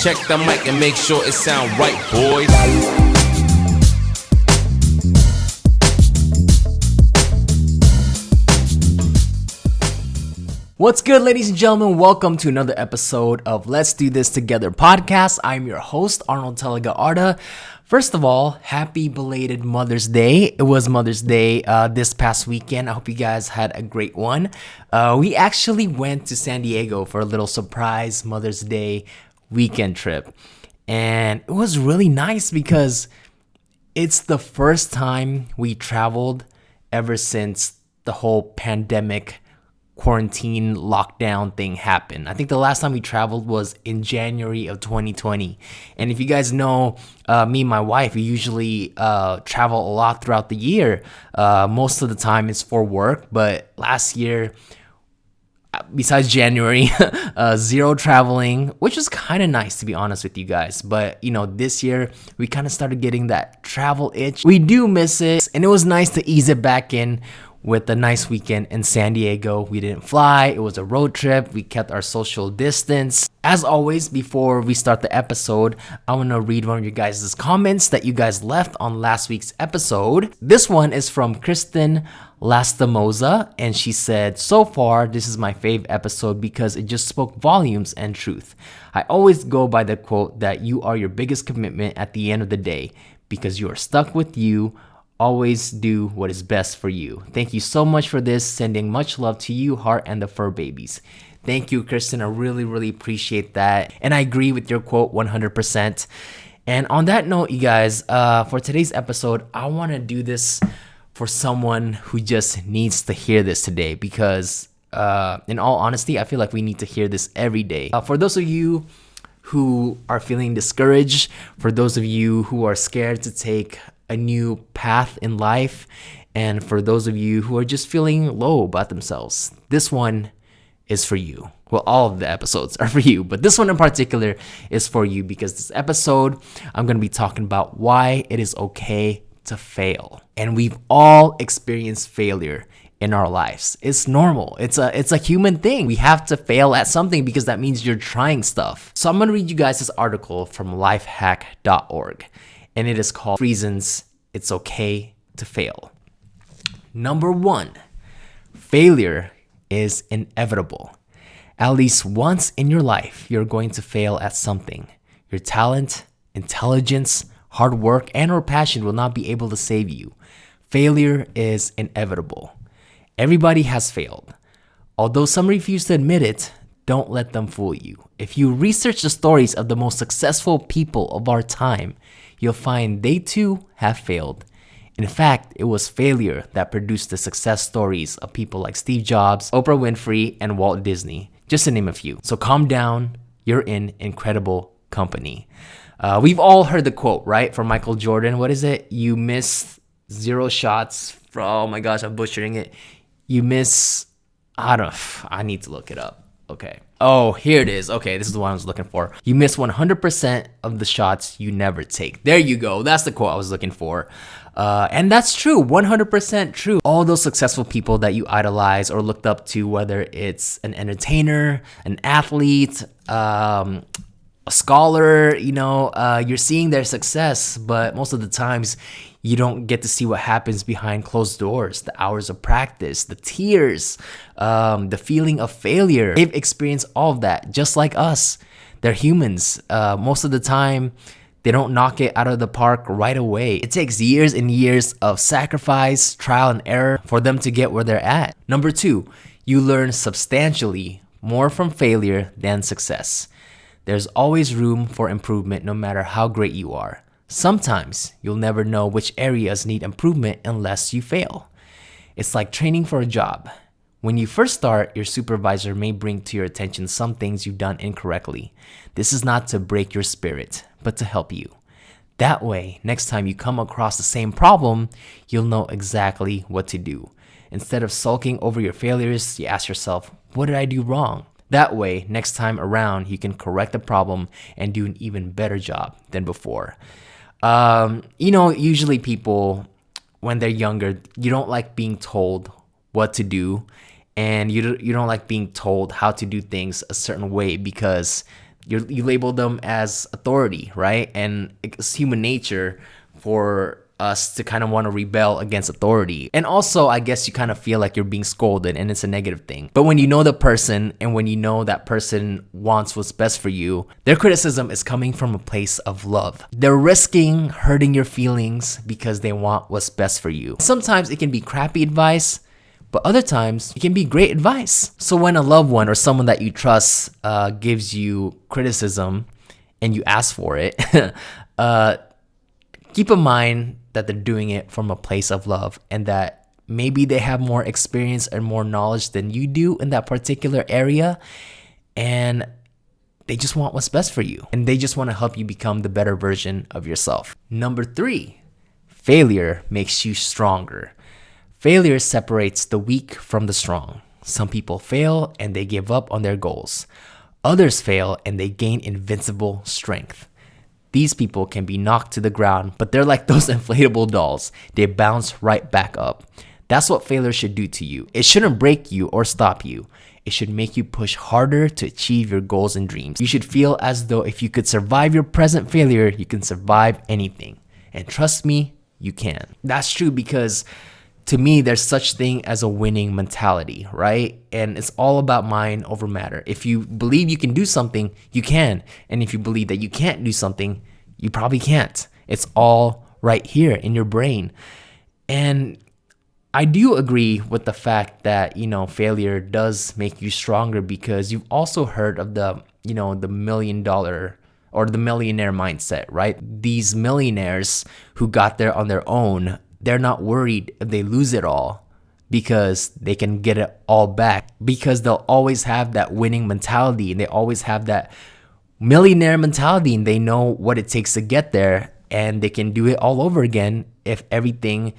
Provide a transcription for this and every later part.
Check the mic and make sure it sound right, boys. What's good, ladies and gentlemen? Welcome to another episode of Let's Do This Together podcast. I'm your host, Arnold Telega Arda. First of all, happy belated Mother's Day. It was Mother's Day this past weekend. I hope you guys had a great one. We actually went to San Diego for a little surprise Mother's Day weekend trip. And it was really nice because it's the first time we traveled ever since the whole pandemic quarantine lockdown thing happened. I think the last time we traveled was in January of 2020. And if you guys know, me and my wife, we usually travel a lot throughout the year. Most of the time it's for work, but last year, besides January, zero traveling, which was kind of nice, to be honest with you guys. But this year we kind of started getting that travel itch. We do miss it, and it was nice to ease it back in with a nice weekend in San Diego. We didn't fly. It was a road trip. We kept our social distance. As always, before we start the episode, I want to read one of your guys' comments that you guys left on last week's episode. This one is from Kristen Lastimosa, and she said, "So far, this is my fave episode because it just spoke volumes and truth. I always go by the quote that you are your biggest commitment at the end of the day because you are stuck with you. Always do what is best for you. Thank you so much for this. Sending much love to you, Heart, and the fur babies." Thank you, Kristen. I really appreciate that. And I agree with your quote 100%. And on that note, you guys, for today's episode, I want to do this for someone who just needs to hear this today because, in all honesty, I feel like we need to hear this every day. For those of you who are feeling discouraged, for those of you who are scared to take a new path in life, and for those of you who are just feeling low about themselves, this one is for you. Well, all of the episodes are for you, but this one in particular is for you because this episode, I'm going to be talking about why it is okay to fail. And we've all experienced failure in our lives. It's normal. It's a human thing. We have to fail at something because that means you're trying stuff. So I'm going to read you guys this article from lifehack.org. And it is called Reasons It's Okay to Fail. Number 1, failure is inevitable. At least once in your life, you're going to fail at something. Your talent, intelligence, hard work, and/or passion will not be able to save you. Failure is inevitable. Everybody has failed. Although some refuse to admit it, don't let them fool you. If you research the stories of the most successful people of our time, you'll find they too have failed. In fact, it was failure that produced the success stories of people like Steve Jobs, Oprah Winfrey, and Walt Disney, just to name a few. So calm down, you're in incredible company. We've all heard the quote, right, from Michael Jordan. What is it? You miss 0 shots from, oh my gosh, I'm butchering it. You miss, I need to look it up. Okay. Oh, here it is. Okay, this is the one I was looking for. You miss 100% of the shots you never take. There you go. That's the quote I was looking for. And that's true. 100% true. All those successful people that you idolize or looked up to, whether it's an entertainer, an athlete, a scholar, you're seeing their success, but most of the times you don't get to see what happens behind closed doors, the hours of practice, the tears, the feeling of failure. They've experienced all of that, just like us. They're humans. Most of the time, they don't knock it out of the park right away. It takes years and years of sacrifice, trial and error for them to get where they're at. Number 2, you learn substantially more from failure than success. There's always room for improvement no matter how great you are. Sometimes you'll never know which areas need improvement unless you fail. It's like training for a job. When you first start, your supervisor may bring to your attention some things you've done incorrectly. This is not to break your spirit, but to help you. That way, next time you come across the same problem, you'll know exactly what to do. Instead of sulking over your failures, you ask yourself, what did I do wrong? That way, next time around, you can correct the problem and do an even better job than before. Usually people, when they're younger, you don't like being told what to do, and you don't like being told how to do things a certain way because you label them as authority, right? And it's human nature for us to kind of want to rebel against authority. And also, I guess you kind of feel like you're being scolded, and it's a negative thing. But when you know the person, and when you know that person wants what's best for you, their criticism is coming from a place of love. They're risking hurting your feelings because they want what's best for you. Sometimes it can be crappy advice, but other times it can be great advice. So when a loved one or someone that you trust gives you criticism and you ask for it, keep in mind that they're doing it from a place of love, and that maybe they have more experience and more knowledge than you do in that particular area, and they just want what's best for you, and they just want to help you become the better version of yourself. Number 3, failure makes you stronger. Failure separates the weak from the strong. Some people fail and they give up on their goals. Others fail and they gain invincible strength. These people can be knocked to the ground, but they're like those inflatable dolls. They bounce right back up. That's what failure should do to you. It shouldn't break you or stop you. It should make you push harder to achieve your goals and dreams. You should feel as though if you could survive your present failure, you can survive anything. And trust me, you can. That's true, because to me, there's such thing as a winning mentality, right? And it's all about mind over matter. If you believe you can do something, you can. And if you believe that you can't do something, you probably can't. It's all right here in your brain. And I do agree with the fact that, failure does make you stronger, because you've also heard of the $1 million or the millionaire mindset, right? These millionaires who got there on their own, they're not worried if they lose it all, because they can get it all back, because they'll always have that winning mentality, and they always have that millionaire mentality, and they know what it takes to get there, and they can do it all over again if everything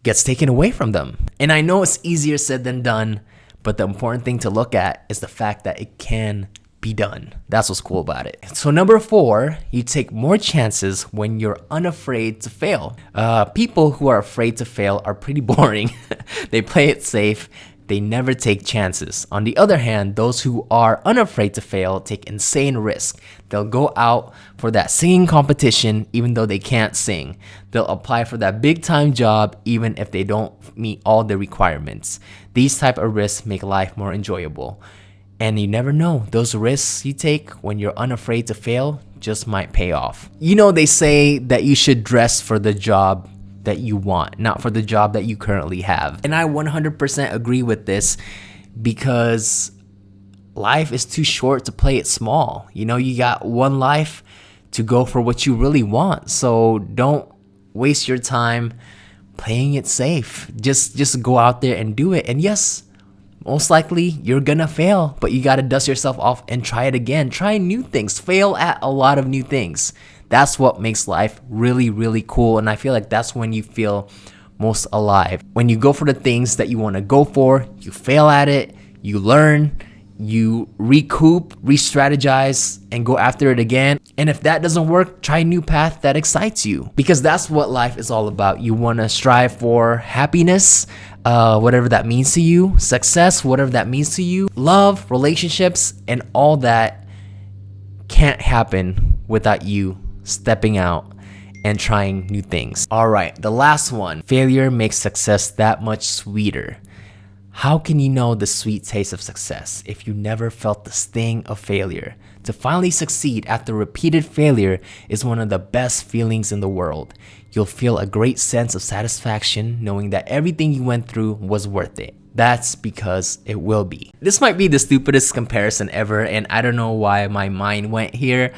gets taken away from them. And I know it's easier said than done, but the important thing to look at is the fact that it can be done. That's what's cool about it. So number 4, you take more chances when you're unafraid to fail. People who are afraid to fail are pretty boring. They play it safe. They never take chances. On the other hand, those who are unafraid to fail take insane risk. They'll go out for that singing competition even though they can't sing. They'll apply for that big time job even if they don't meet all the requirements. These type of risks make life more enjoyable. And you never know, those risks you take when you're unafraid to fail just might pay off. They say that you should dress for the job that you want, not for the job that you currently have. And I 100% agree with this, because life is too short to play it small. You got one life to go for what you really want. So don't waste your time playing it safe. Just go out there and do it. And yes, most likely you're gonna fail, but you gotta dust yourself off and try it again. Try new things. Fail at a lot of new things. That's what makes life really, really cool. And I feel like that's when you feel most alive. When you go for the things that you want to go for, you fail at it, you learn, you recoup, re-strategize, and go after it again. And if that doesn't work, try a new path that excites you, because that's what life is all about. You want to strive for happiness, whatever that means to you, success, whatever that means to you, love, relationships, and all that can't happen without you stepping out and trying new things. All right, the last one. Failure makes success that much sweeter. How can you know the sweet taste of success if you never felt the sting of failure? To finally succeed after repeated failure is one of the best feelings in the world. You'll feel a great sense of satisfaction knowing that everything you went through was worth it. That's because it will be. This might be the stupidest comparison ever, and I don't know why my mind went here,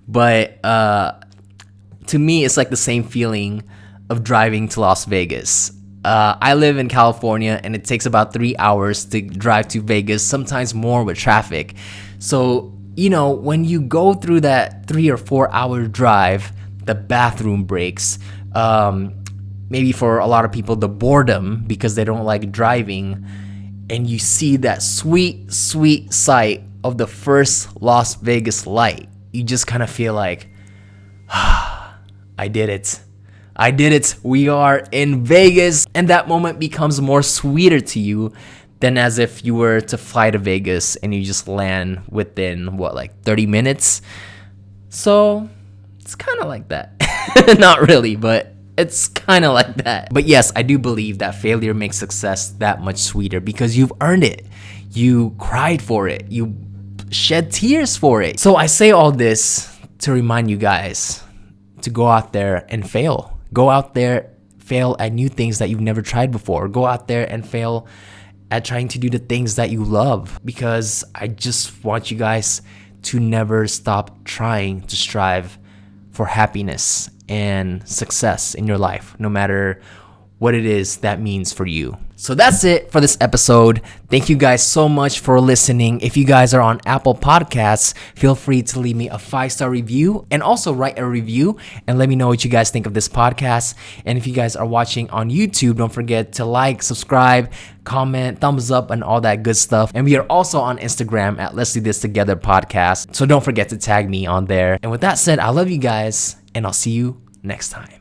but to me, it's like the same feeling of driving to Las Vegas. I live in California, and it takes about 3 hours to drive to Vegas, sometimes more with traffic. So, when you go through that 3 or 4 hour drive, the bathroom breaks, maybe for a lot of people, the boredom because they don't like driving, and you see that sweet, sweet sight of the first Las Vegas light, you just kind of feel like, I did it. We are in Vegas. And that moment becomes more sweeter to you than as if you were to fly to Vegas and you just land within, 30 minutes? So it's kind of like that. Not really, but it's kind of like that. But yes, I do believe that failure makes success that much sweeter because you've earned it. You cried for it. You shed tears for it. So I say all this to remind you guys to go out there and fail. Go out there, fail at new things that you've never tried before. Go out there and fail at trying to do the things that you love, because I just want you guys to never stop trying to strive for happiness and success in your life, no matter what it is that means for you. So that's it for this episode. Thank you guys so much for listening. If you guys are on Apple Podcasts, feel free to leave me a 5-star review and also write a review and let me know what you guys think of this podcast. And if you guys are watching on YouTube, don't forget to like, subscribe, comment, thumbs up, and all that good stuff. And we are also on Instagram at Let's Do This Together Podcast. So don't forget to tag me on there. And with that said, I love you guys and I'll see you next time.